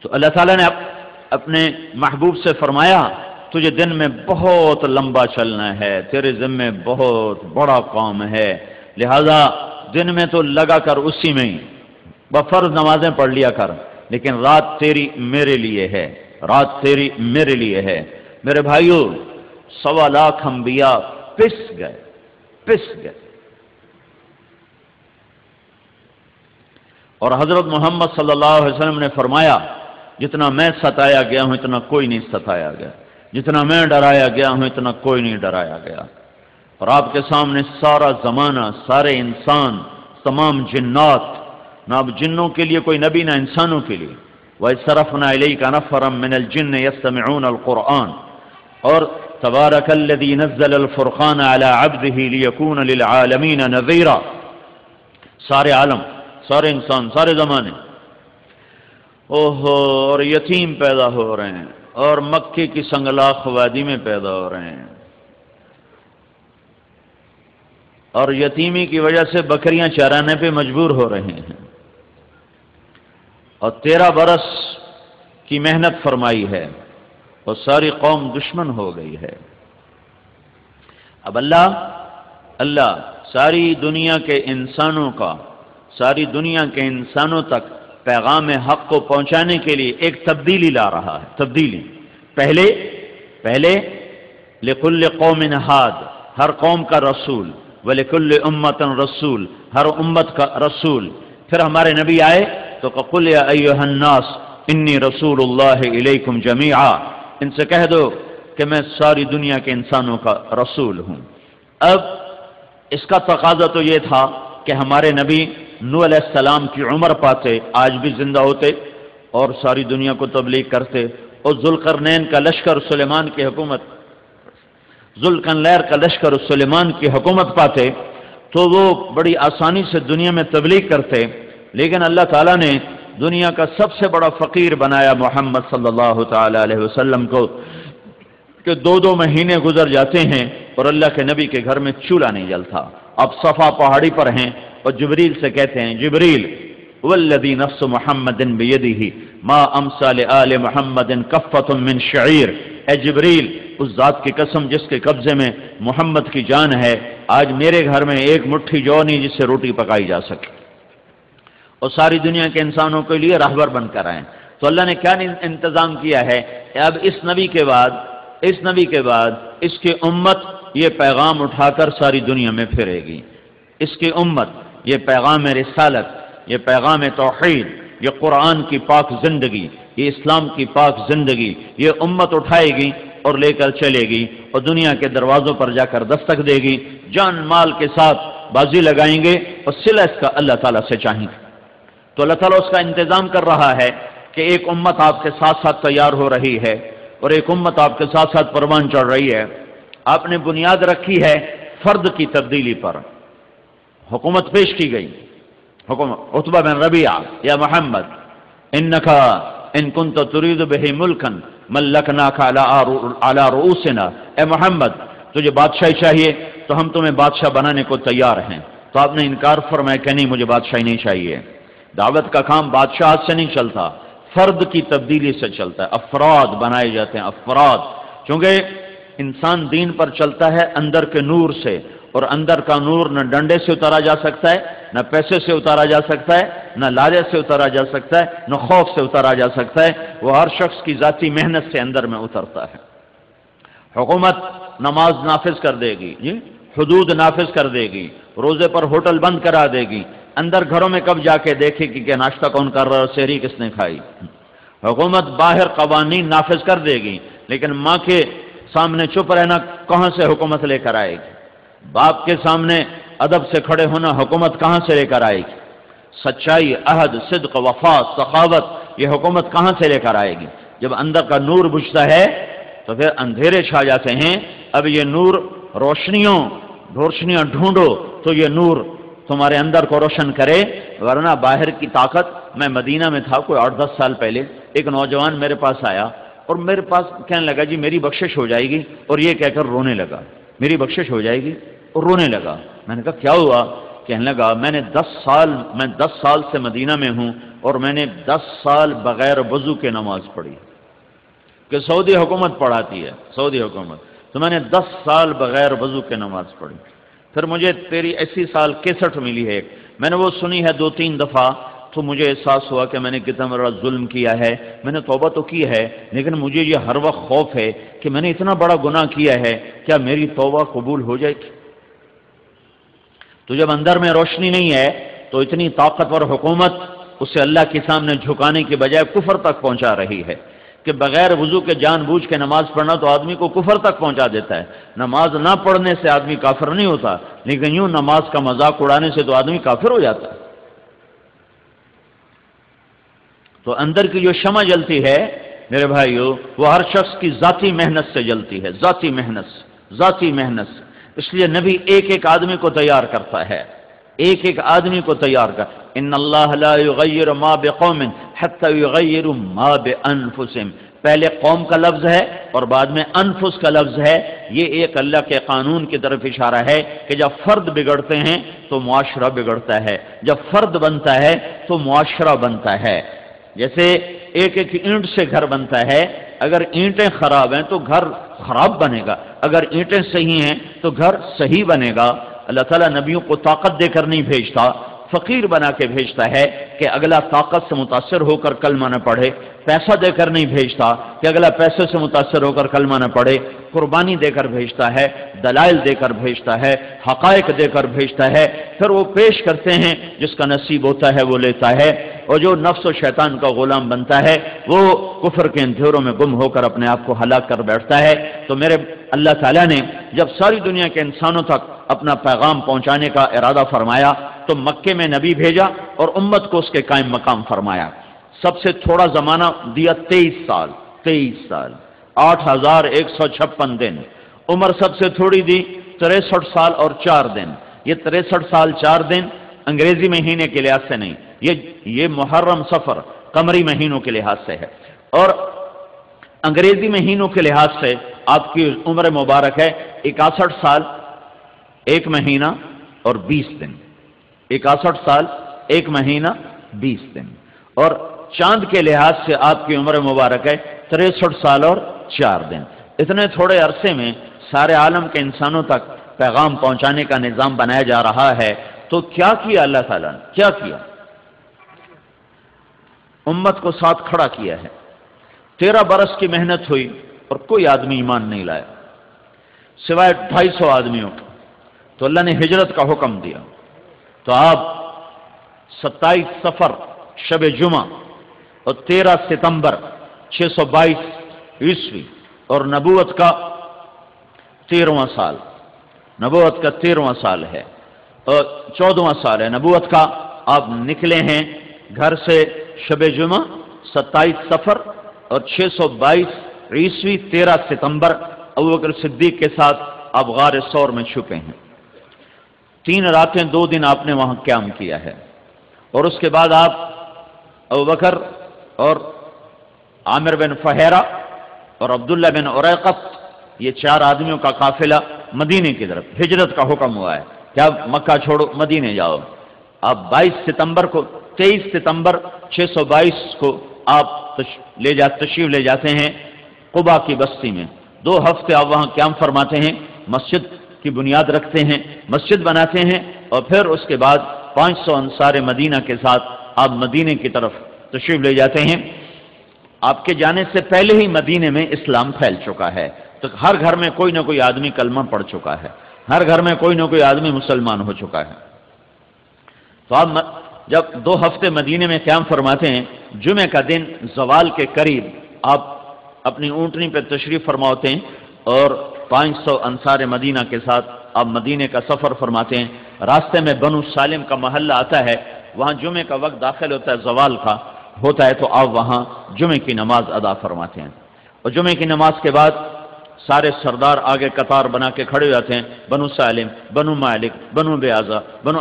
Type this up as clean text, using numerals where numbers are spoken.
تو اللہ تعالیٰ نے اپنے محبوب سے فرمایا تجھے دن میں بہت لمبا چلنا ہے، تیرے ذمے بہت بڑا کام ہے، لہذا دن میں تو لگا کر اسی میں ہی بفرض نمازیں پڑھ لیا کر، لیکن رات تیری میرے لیے ہے، رات تیری میرے لیے ہے۔ میرے بھائیو، 1.25 لاکھ انبیاء پس گئے، اور حضرت محمد صلی اللہ علیہ وسلم نے فرمایا جتنا میں ستایا گیا ہوں اتنا کوئی نہیں ستایا گیا، جتنا میں ڈرایا گیا ہوں اتنا کوئی نہیں ڈرایا گیا۔ اور آپ کے سامنے سارا زمانہ، سارے انسان، تمام جنات، نہ اب جنوں کے لیے کوئی نبی نہ انسانوں کے لیے۔ وَإِذْ صَرَفْنَا إِلَيْكَ نَفَرًا مِنَ الْجِنِّ يَسْتَمِعُونَ الْقُرْآنَ، اور تبارک الذی نزل الفرقان علی عبدہ لیکون للعالمین نذیرا، سارے عالم، سارے انسان، سارے زمانے، اور یتیم پیدا ہو رہے ہیں، اور مکے کی سنگلاخ وادی میں پیدا ہو رہے ہیں، اور یتیمی کی وجہ سے بکریاں چرانے پہ مجبور ہو رہے ہیں، اور 13 برس کی محنت فرمائی ہے اور ساری قوم دشمن ہو گئی ہے۔ اب اللہ ساری دنیا کے انسانوں کا، ساری دنیا کے انسانوں تک پیغام حق کو پہنچانے کے لیے ایک تبدیلی لا رہا ہے۔ تبدیلی پہلے لکل قوم ہاد، ہر قوم کا رسول، ولکل امت رسول، ہر امت کا رسول۔ پھر ہمارے نبی آئے تو قل یا ایھا الناس انی رسول اللہ الیکم جمیعا، ان سے کہہ دو کہ میں ساری دنیا کے انسانوں کا رسول ہوں۔ اب اس کا تقاضا تو یہ تھا کہ ہمارے نبی نوح علیہ السلام کی عمر پاتے، آج بھی زندہ ہوتے اور ساری دنیا کو تبلیغ کرتے، اور ذوالقرنین کا لشکر سلیمان کی حکومت، ذوالقرنین کا لشکر سلیمان کی حکومت پاتے تو وہ بڑی آسانی سے دنیا میں تبلیغ کرتے۔ لیکن اللہ تعالیٰ نے دنیا کا سب سے بڑا فقیر بنایا محمد صلی اللہ تعالی علیہ وسلم کو، کہ 2 مہینے گزر جاتے ہیں اور اللہ کے نبی کے گھر میں چولہا نہیں جلتا۔ اب صفا پہاڑی پر ہیں اور جبریل سے کہتے ہیں، جبریل والذی نفس محمد بیدہ ما امسى لآل محمد کفۃ من شعیر، اے جبریل اس ذات کی قسم جس کے قبضے میں محمد کی جان ہے، آج میرے گھر میں ایک مٹھی جو نہیں جس سے روٹی پکائی جا سکے، اور ساری دنیا کے انسانوں کے لیے راہبر بن کر آئیں۔ تو اللہ نے کیا انتظام کیا ہے کہ اب اس نبی کے بعد اس کی امت یہ پیغام اٹھا کر ساری دنیا میں پھرے گی۔ اس کی امت یہ پیغام رسالت، یہ پیغام توحید، یہ قرآن کی پاک زندگی، یہ اسلام کی پاک زندگی، یہ امت اٹھائے گی اور لے کر چلے گی، اور دنیا کے دروازوں پر جا کر دستک دے گی، جان مال کے ساتھ بازی لگائیں گے اور صلہ اس کا اللہ تعالیٰ سے چاہیں گے۔ تو اللہ تعالیٰ اس کا انتظام کر رہا ہے کہ ایک امت آپ کے ساتھ ساتھ تیار ہو رہی ہے اور ایک امت آپ کے ساتھ ساتھ پروان چڑھ رہی ہے۔ آپ نے بنیاد رکھی ہے فرد کی تبدیلی پر، حکومت پیش کی گئی، حکومت عتبہ بن ربیعہ، یا محمد انکا ان کنت ترید بہ ملکا ملکناک علی رؤوسنا، اے محمد تجھے بادشاہی چاہیے تو ہم تمہیں بادشاہ بنانے کو تیار ہیں۔ تو آپ نے انکار فرمایا کہ نہیں، مجھے بادشاہی نہیں چاہیے۔ دعوت کا کام بادشاہت سے نہیں چلتا، فرد کی تبدیلی سے چلتا ہے، افراد بنائے جاتے ہیں، افراد، چونکہ انسان دین پر چلتا ہے اندر کے نور سے، اور اندر کا نور نہ ڈنڈے سے اتارا جا سکتا ہے، نہ پیسے سے اتارا جا سکتا ہے، نہ لالچ سے اتارا جا سکتا ہے، نہ خوف سے اتارا جا سکتا ہے، وہ ہر شخص کی ذاتی محنت سے اندر میں اترتا ہے۔ حکومت نماز نافذ کر دے گی، حدود نافذ کر دے گی، روزے پر ہوٹل بند کرا دے گی، اندر گھروں میں کب جا کے دیکھے گی کہ ناشتہ کون کر رہا ہے، سحری کس نے کھائی۔ حکومت باہر قوانین نافذ کر دے گی، لیکن ماں کے سامنے چپ رہنا کہاں سے حکومت لے کر آئے گی؟ باپ کے سامنے ادب سے کھڑے ہونا حکومت کہاں سے لے کر آئے گی؟ سچائی، عہد، صدق، وفا، سخاوت، یہ حکومت کہاں سے لے کر آئے گی؟ جب اندر کا نور بجھتا ہے تو پھر اندھیرے چھا جاتے ہیں۔ اب یہ نور روشنیاں ڈھونڈو تو یہ نور تمہارے اندر کو روشن کرے، ورنہ باہر کی طاقت۔ میں مدینہ میں تھا کوئی 8-10 سال پہلے، ایک نوجوان میرے پاس آیا اور میرے پاس کہنے لگا جی میری بخشش ہو جائے گی، اور یہ کہہ کر رونے لگا، میری بخشش ہو جائے گی، اور رونے لگا۔ میں نے کہا کیا ہوا؟ کہنے لگا میں 10 سال سے مدینہ میں ہوں، اور میں نے 10 سال بغیر وضو کے نماز پڑھی کہ سعودی حکومت پڑھاتی ہے، سعودی حکومت، تو میں نے 10 سال بغیر وضو کے نماز پڑھی۔ پھر مجھے تیری ایسی سال کیسٹ ملی ہے، میں نے وہ سنی ہے 2-3 دفعہ، تو مجھے احساس ہوا کہ میں نے کتنا بڑا ظلم کیا ہے۔ میں نے توبہ تو کی ہے، لیکن مجھے یہ ہر وقت خوف ہے کہ میں نے اتنا بڑا گناہ کیا ہے، کیا میری توبہ قبول ہو جائے گی؟ تو جب اندر میں روشنی نہیں ہے تو اتنی طاقتور حکومت اسے اللہ کے سامنے جھکانے کے بجائے کفر تک پہنچا رہی ہے کہ بغیر وضو کے جان بوجھ کے نماز پڑھنا تو آدمی کو کفر تک پہنچا دیتا ہے۔ نماز نہ پڑھنے سے آدمی کافر نہیں ہوتا، لیکن یوں نماز کا مذاق اڑانے سے تو آدمی کافر ہو جاتا ہے۔ تو اندر کی جو شمع جلتی ہے میرے بھائیو، وہ ہر شخص کی ذاتی محنت سے جلتی ہے، ذاتی محنت، ذاتی محنت۔ اس لیے نبی ایک ایک آدمی کو تیار کرتا ہے، ایک ایک آدمی کو تیار کر۔ ان اللہ لا یغیر ما بقوم حتی یغیروا ما بانفسہم، پہلے قوم کا لفظ ہے اور بعد میں انفس کا لفظ ہے۔ یہ ایک اللہ کے قانون کی طرف اشارہ ہے کہ جب فرد بگڑتے ہیں تو معاشرہ بگڑتا ہے، جب فرد بنتا ہے تو معاشرہ بنتا ہے۔ جیسے ایک ایک اینٹ سے گھر بنتا ہے، اگر اینٹیں خراب ہیں تو گھر خراب بنے گا، اگر اینٹیں صحیح ہیں تو گھر صحیح بنے گا۔ اللہ تعالیٰ نبیوں کو طاقت دے کر نہیں بھیجتا، فقیر بنا کے بھیجتا ہے کہ اگلا طاقت سے متاثر ہو کر کلمہ نہ پڑھے، پیسہ دے کر نہیں بھیجتا کہ اگلا پیسے سے متاثر ہو کر کلمہ نہ پڑھے، قربانی دے کر بھیجتا ہے، دلائل دے کر بھیجتا ہے، حقائق دے کر بھیجتا ہے، پھر وہ پیش کرتے ہیں، جس کا نصیب ہوتا ہے وہ لیتا ہے، اور جو نفس و شیطان کا غلام بنتا ہے وہ کفر کے اندھیروں میں گم ہو کر اپنے آپ کو ہلاک کر بیٹھتا ہے۔ تو میرے اللہ تعالیٰ نے جب ساری دنیا کے انسانوں تک اپنا پیغام پہنچانے کا ارادہ فرمایا تو مکے میں نبی بھیجا اور امت کو اس کے قائم مقام فرمایا۔ سب سے تھوڑا زمانہ دیا 23 سال، 8156 دن۔ عمر سب سے تھوڑی دی 63 سال اور 4 دن۔ یہ 63 سال 4 دن انگریزی مہینے کے لحاظ سے نہیں، یہ محرم صفر قمری مہینوں کے لحاظ سے ہے، اور انگریزی مہینوں کے لحاظ سے آپ کی عمر مبارک ہے 61 سال 1 مہینہ اور 20 دن، 61 سال 1 مہینہ 20 دن، اور چاند کے لحاظ سے آپ کی عمر مبارک ہے 63 سال اور 4 دن۔ اتنے تھوڑے عرصے میں سارے عالم کے انسانوں تک پیغام پہنچانے کا نظام بنایا جا رہا ہے۔ تو کیا کیا اللہ تعالیٰ نے؟ کیا کیا؟ امت کو ساتھ کھڑا کیا ہے۔ 13 برس کی محنت ہوئی اور کوئی آدمی ایمان نہیں لایا سوائے 250 آدمیوں کے۔ تو اللہ نے ہجرت کا حکم دیا، تو آپ 27 صفر شب جمعہ اور 13 ستمبر 622 عیسوی اور نبوت کا 13واں سال، نبوت کا 13واں سال ہے اور 14واں سال ہے نبوت کا۔ آپ نکلے ہیں گھر سے شب جمعہ 27 صفر اور 622 عیسوی 13 ستمبر ابوبکر صدیق کے ساتھ آپ غار ثور میں چھپے ہیں۔ 3 راتیں 2 دن آپ نے وہاں قیام کیا ہے، اور اس کے بعد آپ ابوبکر اور عامر بن فہیرہ اور عبداللہ بن عریقط، یہ 4 آدمیوں کا قافلہ مدینے کی طرف ہجرت کا حکم ہوا ہے کہ آپ مکہ چھوڑو مدینے جاؤ۔ آپ 23 ستمبر 622 کو آپ تشریف لے جاتے ہیں قبا کی بستی میں۔ 2 ہفتے آپ وہاں قیام فرماتے ہیں، مسجد کی بنیاد رکھتے ہیں، مسجد بناتے ہیں، اور پھر اس کے بعد 500 انصار مدینہ کے ساتھ آپ مدینے کی طرف تشریف لے جاتے ہیں۔ آپ کے جانے سے پہلے ہی مدینے میں اسلام پھیل چکا ہے، تو ہر گھر میں کوئی نہ کوئی آدمی کلمہ پڑھ چکا ہے، ہر گھر میں کوئی نہ کوئی آدمی مسلمان ہو چکا ہے۔ تو آپ جب 2 ہفتے مدینے میں قیام فرماتے ہیں، جمعہ کا دن زوال کے قریب آپ اپنی اونٹنی پہ تشریف فرماتے ہیں اور 500 انصار مدینہ کے ساتھ آپ مدینے کا سفر فرماتے ہیں۔ راستے میں بنو سالم کا محلہ آتا ہے، وہاں جمعہ کا وقت داخل ہوتا ہے، زوال کا ہوتا ہے، تو آپ وہاں جمعہ کی نماز ادا فرماتے ہیں، اور جمعہ کی نماز کے بعد سارے سردار آگے قطار بنا کے کھڑے ہو جاتے ہیں، بنو سالم، بنو مالک، بنو بیازہ، بنو